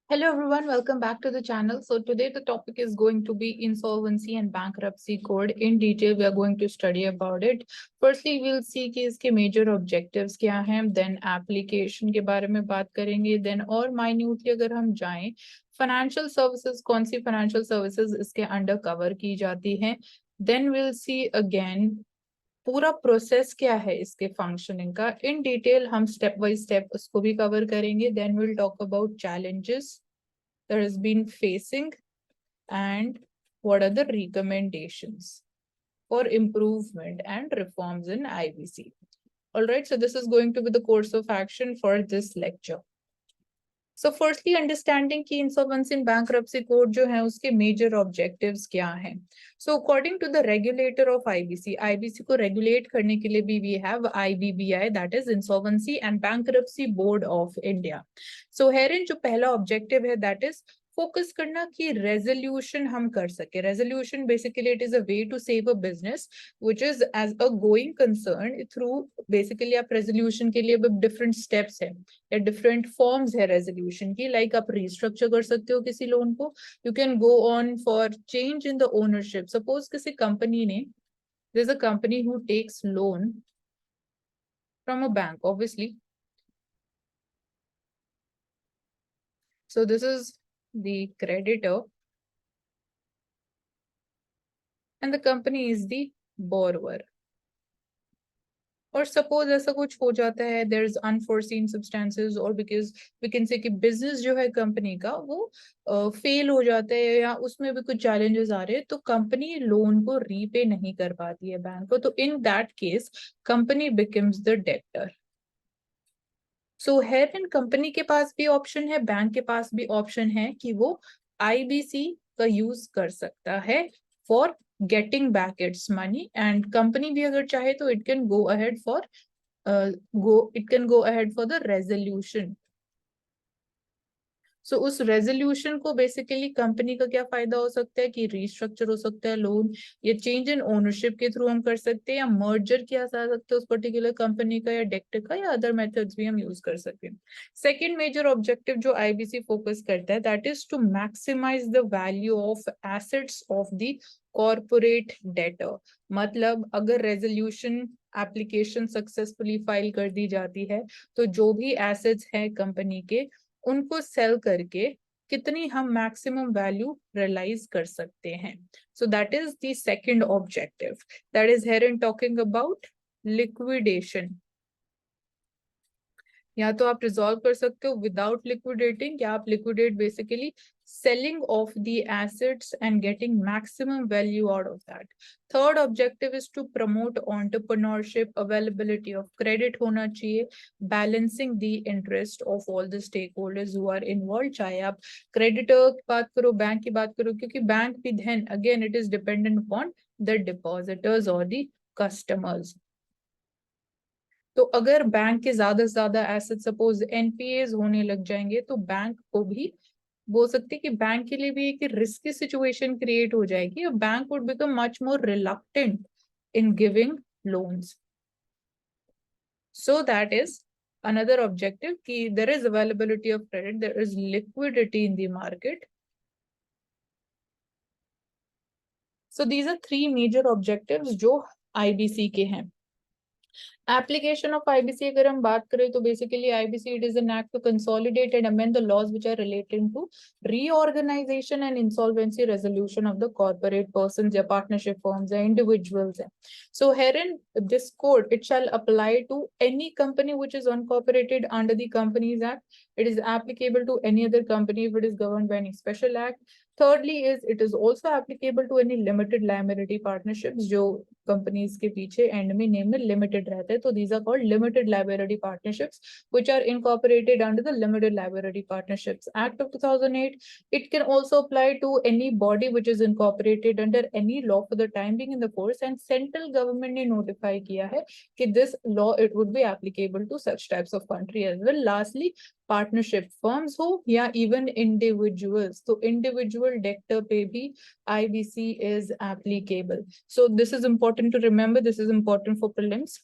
Hello everyone, welcome back to the channel. So today the topic is going to be insolvency and bankruptcy code. In detail, we are going to study about it. Firstly, we'll see कि इसके major objectives क्या हैं, then application के बारे में बात करेंगे, then और minutely अगर हम जाएं, financial services कौन सी financial services इसके under cover की जाती हैं, then we'll see again पूरा प्रोसेस क्या है इसके फंक्शनिंग का इन डिटेल हम स्टेप बाय स्टेप उसको भी कवर करेंगे then will talk about challenges that has been facing and what are the recommendations for improvement and reforms in IBC. All right, so this is going to be the course of action for this lecture. So firstly, understanding कि insolvency and bankruptcy code जो है उसके major objectives क्या हैं. So according to the regulator of IBC को regulate करने के लिए भी we have IBBI, that is Insolvency and Bankruptcy Board of India. So herein जो पहला objective है that is फोकस करना कि रेजोल्यूशन हम कर सके. Resolution basically it is a way to save a business which is as a going concern through. Basically आप resolution के लिए डिफरेंट स्टेप्स है या डिफरेंट फॉर्म्स है रेजोल्यूशन की. लाइक आप रिस्ट्रक्चर कर सकते हो किसी लोन को. You can go on for change in the ownership. Suppose किसी कंपनी ने, there is a company who takes loan from a bank obviously. So this is the creditor and the company is the borrower. और suppose ऐसा कुछ हो जाता है, there is unforeseen substances और because we can say कि business जो है कंपनी का वो फेल हो जाता है या उसमें भी कुछ चैलेंजेस आ रहे हैं, तो कंपनी लोन को रीपे नहीं कर पाती है बैंक को. तो in that case company becomes the debtor. So here in company के पास भी ऑप्शन है, बैंक के पास भी ऑप्शन है कि वो आईबीसी का यूज कर सकता है for getting back its money. And company भी अगर चाहे तो it can go ahead for the resolution. So उस रेजोल्यूशन को बेसिकली कंपनी का क्या फायदा हो सकता है कि रीस्ट्रक्चर हो सकता है लोन, या चेंज इन ओनरशिप के थ्रू हम कर सकते हैं, या मर्जर किया जा सकता है उस पर्टिकुलर कंपनी का या डेक्टर का, या अदर मेथड्स भी हम यूज कर सकते हैं. सेकेंड मेजर ऑब्जेक्टिव जो आईबीसी फोकस करता है that is to maximise the value of assets of the corporate debtor. मतलब अगर रेजोल्यूशन एप्लीकेशन सक्सेसफुली फाइल कर दी जाती है तो जो भी एसेट्स हैं कंपनी के उनको सेल करके कितनी हम मैक्सिमम वैल्यू रियलाइज कर सकते हैं. So that is the second objective, that is here in talking about liquidation. या तो आप रिजॉल्व कर सकते हो विदाउट लिक्विडेटिंग, या आप liquidate basically selling of the assets and getting maximum value out of that. Third objective is to promote entrepreneurship, availability of credit होना चाहिए, balancing the interest of all the stakeholders who are involved. चाहे आप creditor की बात करो, bank की बात करो, क्योंकि बैंक भी then again it is dependent upon the depositors or the customers. तो अगर बैंक के ज्यादा से ज्यादा एसेट सपोज एनपीएस होने लग जाएंगे तो बैंक को भी बोल सकते हैं कि बैंक के लिए भी एक रिस्की सिचुएशन क्रिएट हो जाएगी और bank would become much more reluctant in giving loans. So that is another objective कि there is availability of credit, there is liquidity in the market. So these are three major objectives जो IBC के हैं. Application of IBC अगर हम बात करें तो basically IBC it is an act to consolidate and amend the laws which are relating to reorganisation and insolvency resolution of the corporate persons या partnership firms या इंडिविजुअल्स है. So herein this code it shall apply to any company which is incorporated under the companies act. It is applicable to any other company if it is governed by any special act. Thirdly is it is also applicable to any limited liability partnerships जो companies के पीछे end में name में limited रहते हैं. तो these are called limited liability partnerships which are incorporated under the Limited Liability Partnerships Act of 2008. It can also apply to any body which is incorporated under any law for the time being in the course, and central government ने notify किया है कि this law it would be applicable to such types of country as well. Lastly, partnership firms हो या even individuals, तो individual debtor पे भी IBC is applicable. So this is important to remember, this is important for prelims.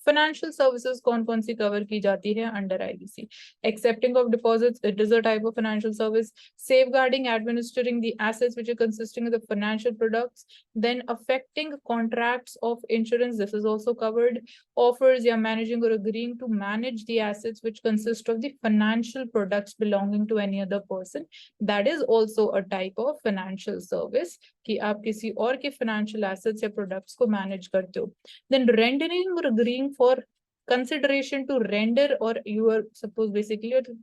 Financial services कौन कौन सी cover की जाती है under IBC? Accepting of deposits, it is a type of financial service. Safeguarding, administrating the assets which are consisting of the financial products. Then affecting contracts of insurance, this is also covered. Offers या managing or agreeing to manage the assets which consist of the financial products belonging to any other person, that is also a type of financial service कि आप किसी और के financial assets या products को manage करते हो. Then rendering or agreeing for consideration to render, or you are suppose basically you're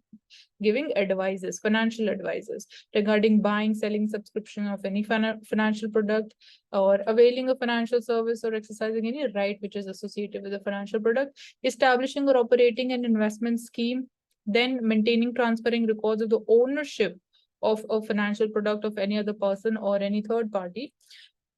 giving advices, financial advices regarding buying, selling, subscription of any financial product, or availing a financial service, or exercising any right which is associated with a financial product, establishing or operating an investment scheme, then maintaining, transferring records of the ownership of a financial product of any other person or any third party.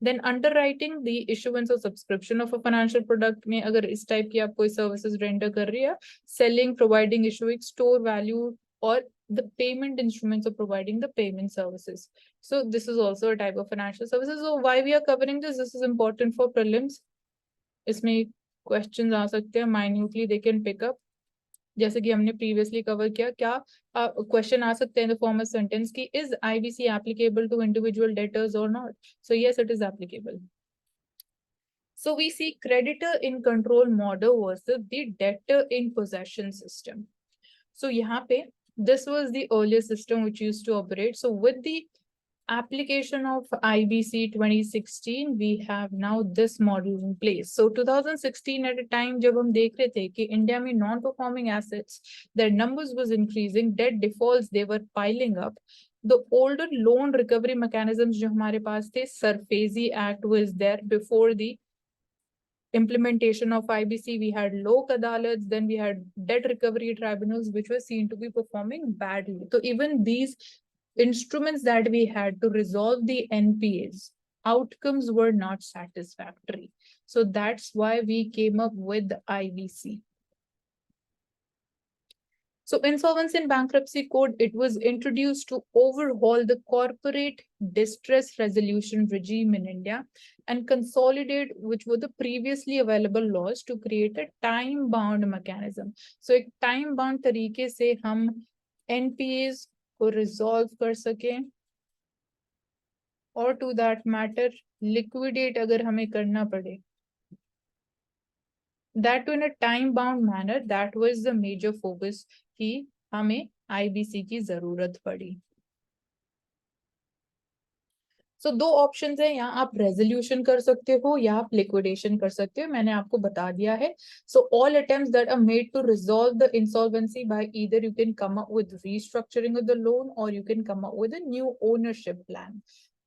Then underwriting the issuance or subscription of a financial product में अगर इस type की आप कोई services render कर रही है, selling, providing, issuing, store value, or the payment instruments of providing the payment services. So this is also a type of financial services. So why we are covering this? This is important for prelims. इसमें questions आ सकते हैं, minutely they can pick up. जैसे कि हमने previously cover किया, क्या question आ सकते हैं in the form of sentence की is IBC applicable to individual debtors और not? So yes, it is applicable. So we see creditor in control model versus the debtor in possession system. So यहाँ पे this was the earlier system which used to operate. So with the application of IBC 2016, we have now this model in place. So 2016 at a time जब हम देख रहे थे कि India में non-performing assets, their numbers was increasing, debt defaults they were piling up. The older loan recovery mechanisms जो हमारे पास थे, Sarfazi Act was there before the implementation of IBC. We had lok adalats, then we had debt recovery tribunals which were seen to be performing badly. So even these instruments that we had to resolve the NPAs, outcomes were not satisfactory. So that's why we came up with the IBC. So Insolvency and Bankruptcy Code, it was introduced to overhaul the corporate distress resolution regime in India and consolidate which were the previously available laws to create a time-bound mechanism. So एक time-bound तरीके से हम NPAs को resolve कर सकें, और to that matter liquidate अगर हमें करना पड़े, that in a time-bound manner. That was the major focus कि हमें IBC की जरूरत पड़ी. So दो ऑप्शंस हैं, यहाँ आप रेजोल्यूशन कर सकते हो या आप लिक्विडेशन कर सकते हो, मैंने आपको बता दिया है. So all attempts that are made to resolve the insolvency by either you can come up with restructuring of the loan or you can come up with a new ownership plan.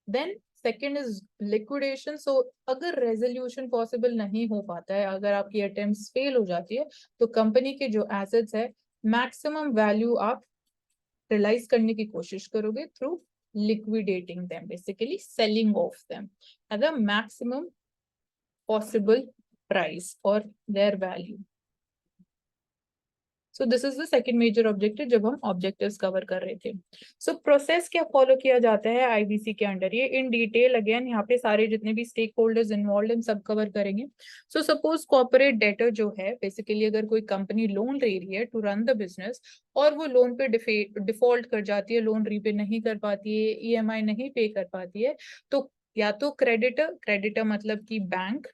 Then second is liquidation. So अगर resolution possible नहीं हो पाता है, अगर आपकी attempts fail हो जाती है, तो कंपनी के जो एसेट्स है मैक्सिमम वैल्यू आप रियलाइज करने की कोशिश करोगे through liquidating them, basically selling off them at the maximum possible price or their value. So this is the second major objective जब हम objectives cover कर रहे थे. So process क्या follow किया जाता है IBC के अंडर, ये in detail again यहाँ पे सारे जितने भी stakeholders involved हैं सब cover करेंगे. So suppose corporate debtor जो है basically अगर कोई company loan ले रही है to run the business और वो loan पे default कर जाती है, loan repay नहीं कर पाती है, EMI नहीं pay कर पाती है, तो या तो creditor मतलब कि बैंक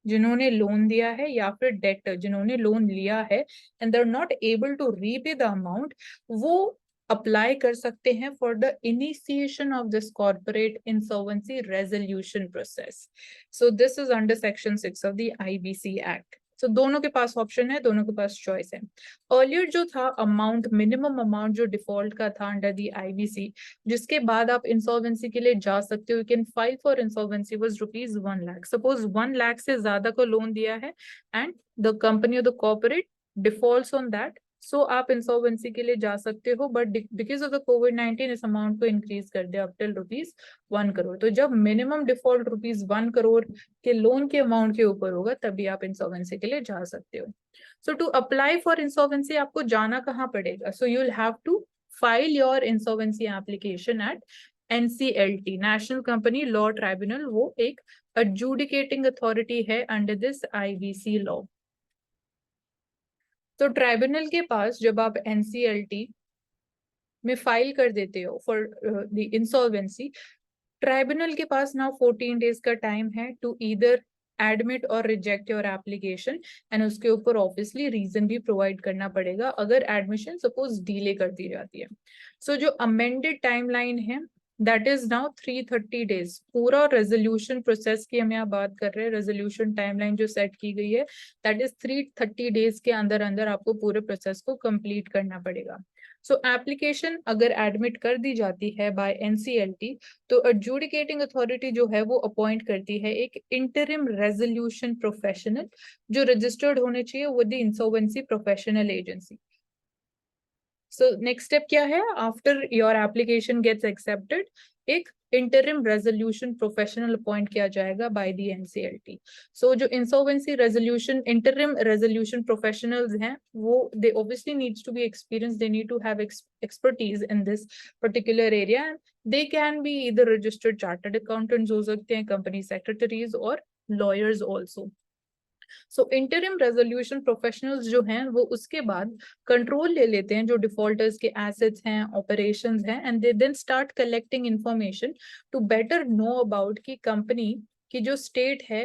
जिन्होंने लोन दिया है या फिर डेटर जिन्होंने लोन लिया है and they are not able to repay the amount, वो अप्लाई कर सकते हैं for the initiation of this corporate insolvency resolution process. So this is under section 6 of the IBC act. सो दोनों के पास ऑप्शन है, दोनों के पास चॉइस है. अर्लियर जो था अमाउंट, मिनिमम अमाउंट जो डिफॉल्ट का था अंडर द आईबीसी, जिसके बाद आप इंसॉल्वेंसी के लिए जा सकते हो, you can file for insolvency, was ₹1 lakh. Suppose 1 lakh से ज्यादा को लोन दिया है एंड द कंपनी और the corporate defaults on that, so आप इंसॉल्वेंसी के लिए जा सकते हो, बट बिकॉज ऑफ द कोविड-19 इस अमाउंट को इंक्रीज कर दिया अप टिल ₹1 करोड़. तो जब मिनिमम डिफॉल्ट ₹1 करोड़ के लोन के अमाउंट के ऊपर होगा तभी आप इंसॉल्वेंसी के लिए जा सकते हो. So to apply for insolvency आपको जाना कहाँ पड़ेगा? So you will have to file your insolvency application at NCLT, National Company Law Tribunal. वो एक adjudicating authority है under this IBC law. तो ट्राइब्यूनल के पास जब आप एनसीएलटी में फाइल कर देते हो फॉर द इंसॉल्वेंसी, ट्राइब्यूनल के पास नाउ 14 डेज का टाइम है टू ईदर एडमिट और रिजेक्ट योर एप्लीकेशन, एंड उसके ऊपर ऑब्वियसली रीजन भी प्रोवाइड करना पड़ेगा अगर एडमिशन सपोज डिले कर दी जाती है। सो जो अमेंडेड टाइमलाइन है दैट इज नाउ 330 डेज। पूरा रेजोल्यूशन प्रोसेस की हम यहाँ बात कर रहे हैं, रेजोल्यूशन टाइमलाइन जो सेट की गई है दैट इज 330 डेज के अंदर अंदर आपको पूरे प्रोसेस को कंप्लीट करना पड़ेगा। सो एप्लीकेशन अगर एडमिट कर दी जाती है बाय एनसीएलटी, तो एडजुडिकेटिंग अथॉरिटी जो है वो अपॉइंट करती है एक इंटरिम रेजोल्यूशन प्रोफेशनल जो रजिस्टर्ड होने चाहिए with the insolvency professional agency. So next step क्या है, after your application gets accepted एक इंटरिम रेजोल्यूशन प्रोफेशनल अपॉइंट किया जाएगा बाय द एनसीएलटी। सो जो insolvency resolution interim resolution professionals हैं वो they obviously needs to be experience, they need to have expertise in this particular area. They can be either registered chartered accountants हो सकते हैं, company secretaries और lawyers also. सो interim resolution professionals जो हैं वो उसके बाद कंट्रोल ले लेते हैं जो डिफॉल्टर्स के एसेट्स हैं, ऑपरेशंस हैं, and they then start collecting information to better know about कि कंपनी की जो स्टेट है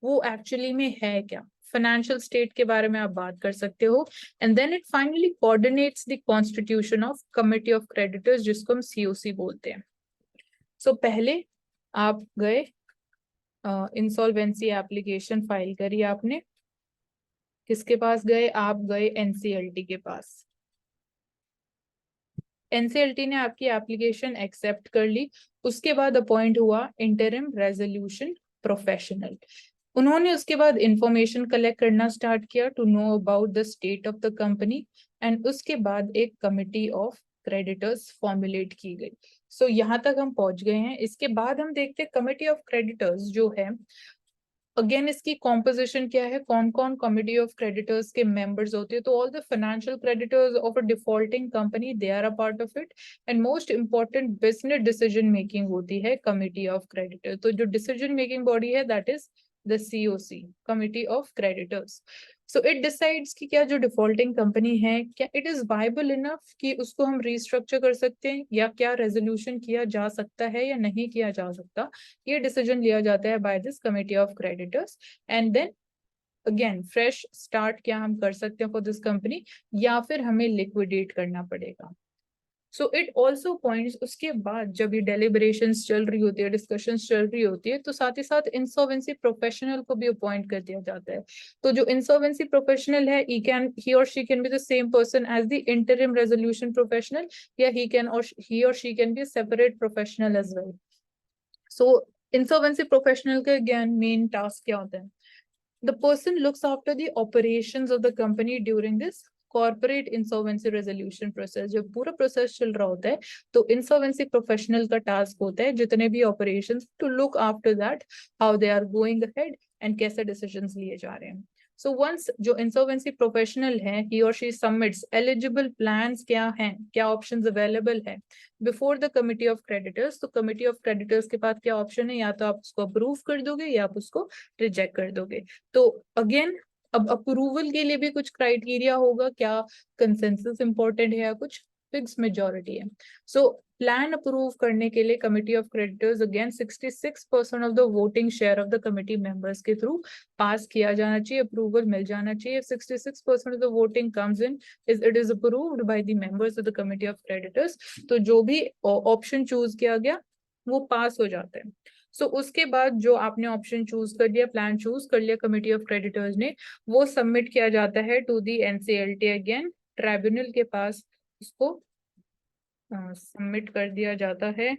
वो एक्चुअली में है क्या। फाइनेंशियल स्टेट के बारे में आप बात कर सकते हो, and then it finally coordinates the constitution of committee of creditors जिसको हम सीओसी बोलते हैं। सो पहले आप गए इंसॉल्वेंसी एप्लीकेशन फाइल करी आपने, किसके पास गए, आप गए एनसीएलटी के पास। एनसीएलटी ने आपकी एप्लीकेशन एक्सेप्ट कर ली, उसके बाद अपॉइंट हुआ इंटरिम रेजोल्यूशन प्रोफेशनल। उन्होंने उसके बाद इंफॉर्मेशन कलेक्ट करना स्टार्ट किया to know about the state of the company, and उसके बाद एक कमिटी ऑफ क्रेडिटर्स फॉर्मुलेट की गई। सो यहाँ तक हम पहुंच गए हैं। इसके बाद हम देखते हैं कमिटी ऑफ क्रेडिटर्स जो है, अगेन इसकी कॉम्पोजिशन क्या है, कौन कौन कमिटी ऑफ क्रेडिटर्स के मेंबर्स होते हैं। तो all the financial creditors of a defaulting company they are a part of it, and most important business decision making होती है कमिटी ऑफ क्रेडिटर। तो जो डिसीजन मेकिंग बॉडी है that is the CoC, committee of creditors. So it decides कि क्या जो defaulting company है क्या इट इज वायबल इनफ कि उसको हम रीस्ट्रक्चर कर सकते हैं, या क्या रेजोल्यूशन किया जा सकता है या नहीं किया जा सकता। ये डिसीजन लिया जाता है by this committee of creditors, and then again fresh start क्या हम कर सकते हैं फॉर दिस कंपनी, या फिर हमें लिक्विडेट करना पड़ेगा। सो इट ऑल्सो पॉइंट्स, उसके बाद जब ये डेलिब्रेशंस चल रही होती है, डिस्कशंस चल रही होती है, तो साथ ही साथ इंसॉल्वेंसी प्रोफेशनल को भी अपॉइंट कर दिया जाता है। तो जो इंसॉल्वेंसी प्रोफेशनल है he or she can be the same person as the interim resolution professional, या he or she can be separate professional as well. So insolvency professional का अगेन मेन टास्क क्या होता है, the person looks after the operations of the company during this corporate insolvency resolution process. जब पूरा process चल रहा होता है तो इंसॉल्वेंसी प्रोफेशनल का टास्क होता है जितने भी operations to look after that how they are going ahead and कैसे डिसीजंस लिए जा रहे हैं। सो वंस जो इंसॉल्वेंसी प्रोफेशनल है he or she submits eligible plans क्या हैं, क्या ऑप्शंस अवेलेबल है before the committee of creditors. तो कमिटी ऑफ क्रेडिटर्स के पास क्या ऑप्शन है, या तो आप उसको अप्रूव कर दोगे या आप उसको रिजेक्ट कर दोगे। तो अगेन अब अप्रूवल के लिए भी कुछ क्राइटेरिया होगा, क्या कंसेंसस इंपॉर्टेंट है या कुछ फिक्स मेजॉरिटी है। सो प्लान अप्रूव करने के लिए committee of creditors again 66% of the voting share of the committee members के थ्रू पास किया जाना चाहिए, अप्रूवल मिल जाना चाहिए। 66% of the voting comes in it is approved by the members of the committee of creditors. तो जो भी option choose किया गया वो पास हो जाता है। सो उसके बाद जो आपने ऑप्शन चूज कर लिया, प्लान चूज कर लिया कमिटी ऑफ क्रेडिटर्स ने, वो सबमिट किया जाता है to the NCLT. Again tribunal के पास उसको सबमिट कर दिया जाता है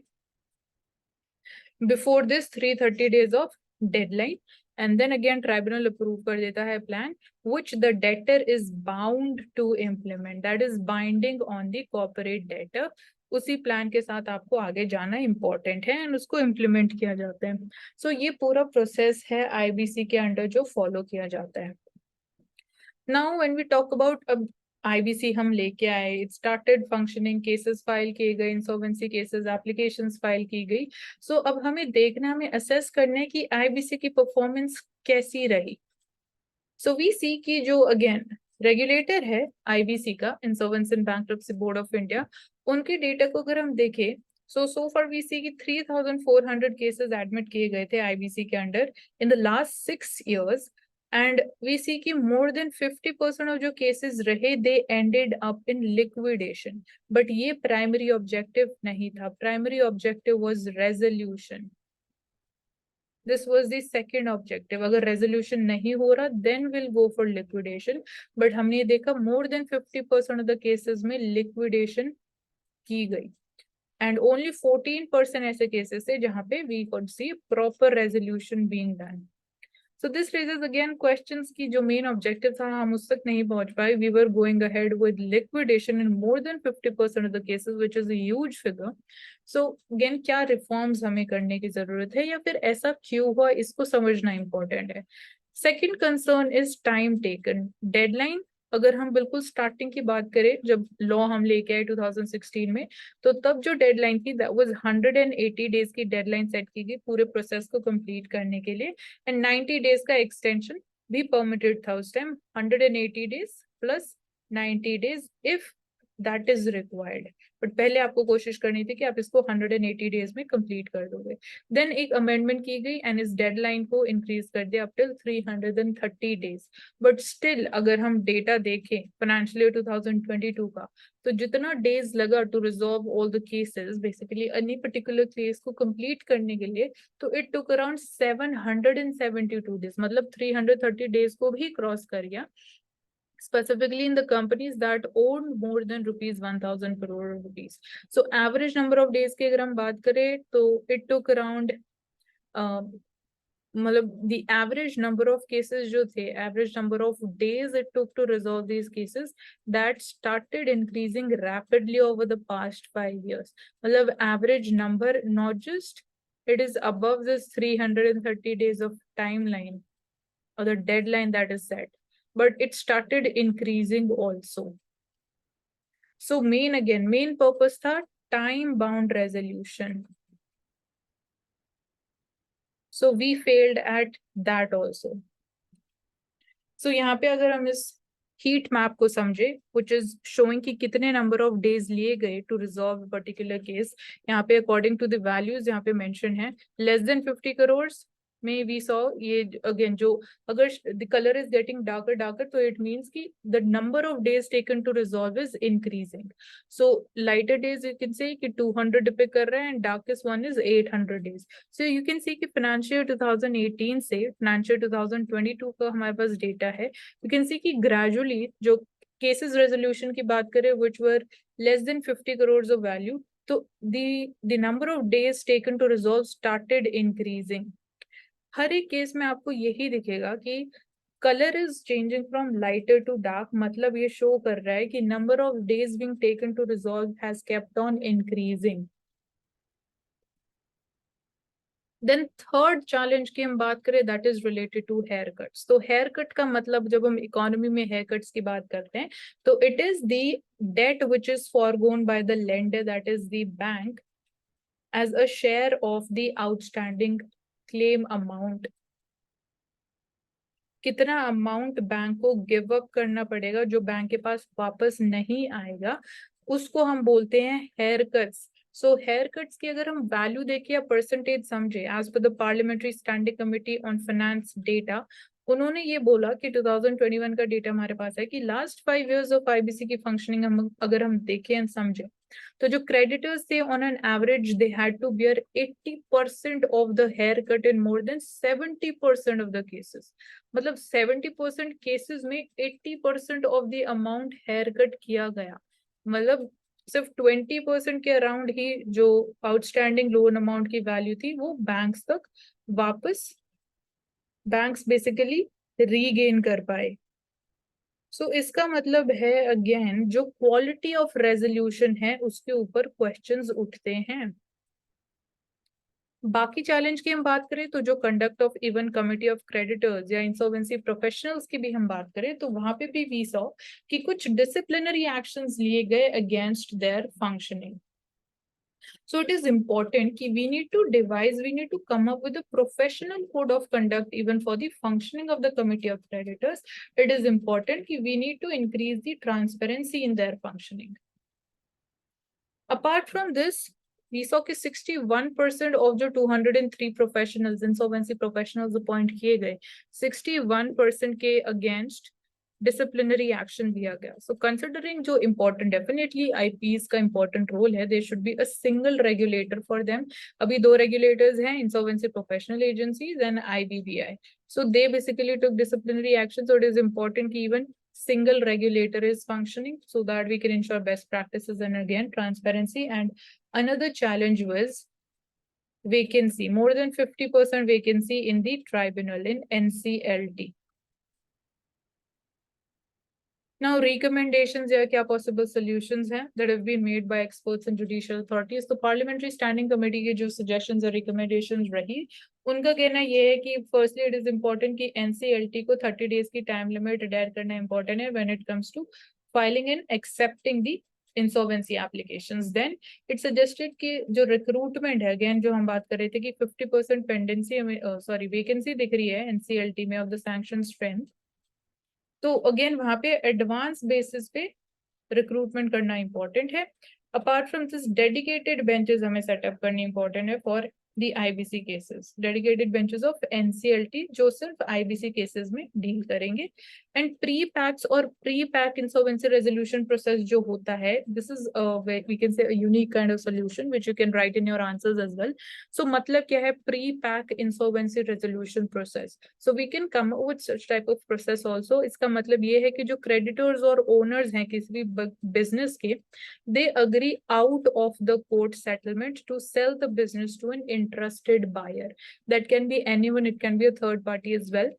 before this 330 days of deadline, and then again tribunal approve कर देता है plan which the debtor is bound to implement, that is binding on the corporate debtor। उसी प्लान के साथ आपको आगे जाना इंपॉर्टेंट है एंड उसको इम्प्लीमेंट किया जाता है। सो ये पूरा प्रोसेस है आईबीसी के अंडर जो फॉलो किया जाता है। Now when we talk about, अब आईबीसी हम लेके आए, it started functioning, cases file किए गए, इंसॉल्वेंसी केसेस, एप्लीकेशंस फाइल की गई। सो अब हमें देखना, हमें असेस करना है कि आईबीसी की परफॉर्मेंस कैसी रही। सो वी सी कि जो अगेन रेगुलेटर है आईबीसी का, insolvency and bankruptcy board of India. उनके डेटा को अगर हम देखें, so far we see कि 3,400 केसेस एडमिट किए गए थे आईबीसी के under in the last 6 years, and we see कि मोर देन 50% ऑफ जो केसेस रहे they ended up in liquidation. But ये प्राइमरी ऑब्जेक्टिव नहीं था, primary objective was resolution. This was the second objective. अगर रेजोल्यूशन नहीं हो रहा then will go for liquidation, but हमने देखा more than 50% of the cases में लिक्विडेशन की गई, एंड ओनली 14% ऐसे केसेस थे जहां पे we could see proper resolution being done. So this raises again questions कि जो main objective था हम उस तक नहीं पहुंच पाए. We were going ahead with liquidation in more than 50% of the cases, which is a huge figure. So again क्या reforms हमें करने की जरूरत है या फिर ऐसा क्यों हुआ, इसको समझना important है. Second concern is time taken. Deadline, अगर हम बिल्कुल स्टार्टिंग की बात करें, जब लॉ हम लेके आए 2016 में, तो तब जो डेडलाइन थी दैट वाज 180 डेज की डेडलाइन सेट की गई पूरे प्रोसेस को कंप्लीट करने के लिए, एंड 90 डेज का एक्सटेंशन भी परमिटेड था उस time, 180 days plus 90 days if that is required. But पहले आपको कोशिश करनी थी कि आप इसको 180 डेज में कंप्लीट कर दोगे। देन एक अमेंडमेंट की गई एंड इस डेडलाइन को इंक्रीज कर दिया up till 330 days. But still अगर हम डेटा देखें फाइनेंशियल ईयर 2022 का, तो जितना डेज लगा to resolve all the cases, basically any particular case को कंप्लीट करने के लिए, तो इट टुक अराउंड 772 डेज, मतलब 330 डेज को भी क्रॉस कर गया, specifically in the companies that owned more than rupees 1,000 crore rupees. So average number of days की अगर हम बात करें तो it took around मतलब the average number of cases जो थे, average number of days it took to resolve these cases, that started increasing rapidly over the past 5 years. मतलब average number not just it is above this 330 days of timeline or the deadline that is set, but it started increasing also. So main purpose था time bound resolution. So we failed at that also. So यहाँ पे अगर हम इस heat map को समझे, which is showing कि कितने number of days लिए गए to resolve a particular case, यहाँ पे according to the values यहाँ पे mention है less than 50 crores में we saw ये again जो अगर the color is getting darker तो it means कि the number of days taken to resolve is increasing. So lighter days you can say कि 200 depict कर रहा है and darkest one is 800 days. So you can see कि financial 2018 से financial 2022 का हमारे पास data है. You can see कि gradually जो cases resolution की बात करें which were less than 50 crores of value, तो the number of days taken to resolve started increasing. हर एक केस में आपको यही दिखेगा कि colour is changing from lighter to dark, मतलब ये शो कर रहा है कि number of days being taken to resolve has kept on increasing. Then third challenge की हम बात करें that is related to haircuts. तो हेयर कट का मतलब जब हम इकोनॉमी में हेयर कट्स की बात करते हैं तो it is the debt which is forgone by the lender that is the bank as a share of the outstanding claim amount. कितना अमाउंट बैंक को गिव अप करना पड़ेगा जो बैंक के पास वापस नहीं आएगा, उसको हम बोलते हैं haircuts. So haircuts की अगर हम वैल्यू देखें या परसेंटेज समझे, as per the parliamentary standing committee on finance data, उन्होंने ये बोला कि 2021 का डेटा हमारे पास है कि लास्ट 5 years ऑफ आईबीसी की फंक्शनिंग हम अगर हम देखें एंड समझे, तो जो क्रेडिटर्स थे on an average they had to bear 80% of the haircut in more than 70% of the cases. मतलब 70% केसेस में 80% of the amount haircut किया गया, मतलब सिर्फ 20% के अराउंड ही जो आउटस्टैंडिंग लोन अमाउंट की वैल्यू थी वो बैंक्स तक वापस बैंक्स बेसिकली रीगेन कर पाए। सो इसका मतलब है अगेन जो क्वालिटी ऑफ रेजोल्यूशन है उसके ऊपर क्वेश्चंस उठते हैं। बाकी चैलेंज की हम बात करें तो जो conduct of even committee of creditors या इंसॉल्वेंसी प्रोफेशनल्स की भी हम बात करें तो वहां पे भी वी सॉ कि कुछ डिसिप्लिनरी एक्शंस लिए गए against their functioning. So it is important that we need to come up with a professional code of conduct even for the functioning of the committee of creditors. It is important that we need to increase the transparency in their functioning. Apart from this, we saw कि 61% of जो 203 professionals, insolvency professionals appoint किए गए, 61% के against disciplinary action दिया गया. So considering जो important, definitely IPs का important role है, there should be a single regulator for them. अभी 2 regulators हैं, insolvency professional agencies and IBBI. So they basically took disciplinary action. So it is important कि even single regulator is functioning so that we can ensure best practices and again transparency. And another challenge was vacancy, more than 50% vacancy in the tribunal in NCLT. Now recommendations या क्या possible solutions हैं that have been made by experts and judicial authorities. तो parliamentary standing committee के जो suggestions और recommendations रही, उनका कहना ये है कि firstly it is important कि NCLT को 30 days की time limit adhere करना important है when it comes to filing and accepting the insolvency applications. Then it suggested कि जो recruitment है, again जो हम बात कर रहे थे कि 50% pendency vacancy दिख रही है NCLT में of the sanction strength. तो अगेन वहां पे एडवांस बेसिस पे रिक्रूटमेंट करना इंपॉर्टेंट है. Apart from this dedicated benches हमें सेटअप करनी इंपॉर्टेंट है for the IBC cases, dedicated benches of NCLT जो सिर्फ IBC cases में डील करेंगे. And pre-packs और pre-pack insolvency resolution process जो होता है, this is we can say a unique kind of solution which you can write in your answers as well. So मतलब क्या है pre-pack insolvency resolution process? So we can come up with such type of process also. इसका मतलब ये है कि जो creditors और owners हैं किसी भी business के, they agree out of the court settlement to sell the business to an interested buyer. That can be anyone, it can be a third party as well.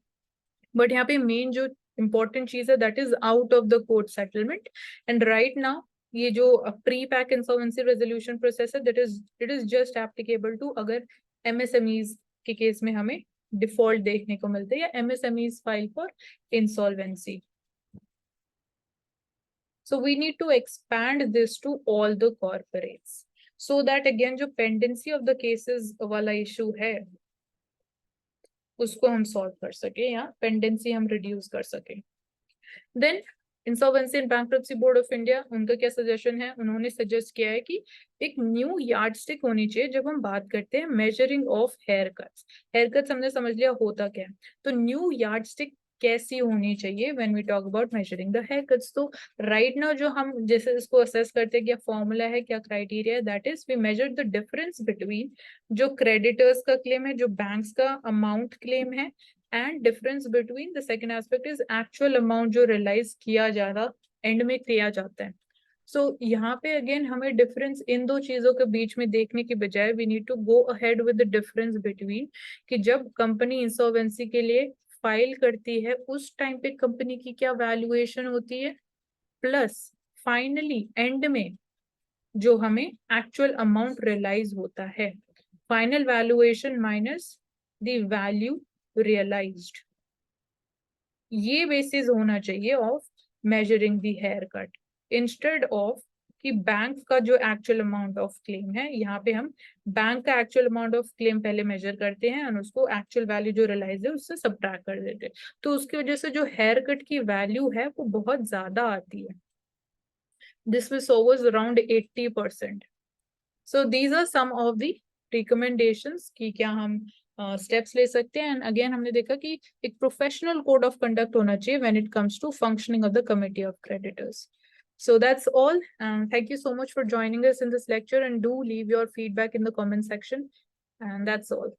But यहाँ पे main जो important चीज है that is out of the court settlement. And right now ये जो pre-pack insolvency resolution process है, it is just applicable to अगर MSMEs के केस में हमें default देखने को मिलते हैं या MSMEs file for insolvency. So we need to expand this to all the corporates so that again जो pendency of the cases वाला issue है उसको हम solve कर सके या pendency हम reduce कर सके. Then Insolvency and Bankruptcy Board of India, उनका क्या suggestion है? उन्होंने suggest किया है कि एक new yardstick होनी चाहिए जब हम बात करते हैं measuring of haircuts. Haircuts हमने समझ लिया होता क्या है. तो new yardstick कैसी होनी चाहिए when we talk about measuring the haircuts. तो right now जो हम जैसे इसको assess करते हैं क्या formula है, क्या criteria है, that is we measure the difference between जो creditors का claim है, जो banks का amount claim है, and difference between the second aspect is actual amount जो realize किया जाता end में किया जाता है. So यहाँ पे again हमें difference इन दो चीजों के बीच में देखने की बजाय we need to go ahead with the difference between कि जब company insolvency के लिए फाइल करती है उस टाइम पे कंपनी की क्या वैल्यूएशन होती है, प्लस फाइनली एंड में जो हमें एक्चुअल अमाउंट रियलाइज होता है. Final valuation minus the value realised, ये बेसिस होना चाहिए of measuring the haircut instead of कि बैंक का जो एक्चुअल अमाउंट ऑफ क्लेम है, यहाँ पे हम बैंक का एक्चुअल अमाउंट ऑफ क्लेम पहले मेजर करते हैं और उसको एक्चुअल वैल्यू जो रियलाइज है उससे सब्ट्रैक्ट कर देते हैं. तो उसकी वजह से जो हेयर कट की वैल्यू है वो बहुत ज्यादा आती है. This will was around 80%. So these are some of the recommendations कि क्या हम स्टेप्स ले सकते हैं. एंड अगेन हमने देखा कि एक प्रोफेशनल कोड ऑफ कंडक्ट होना चाहिए when it comes to functioning of the committee of creditors. So that's all. Thank you so much for joining us in this lecture and do leave your feedback in the comment section. And that's all.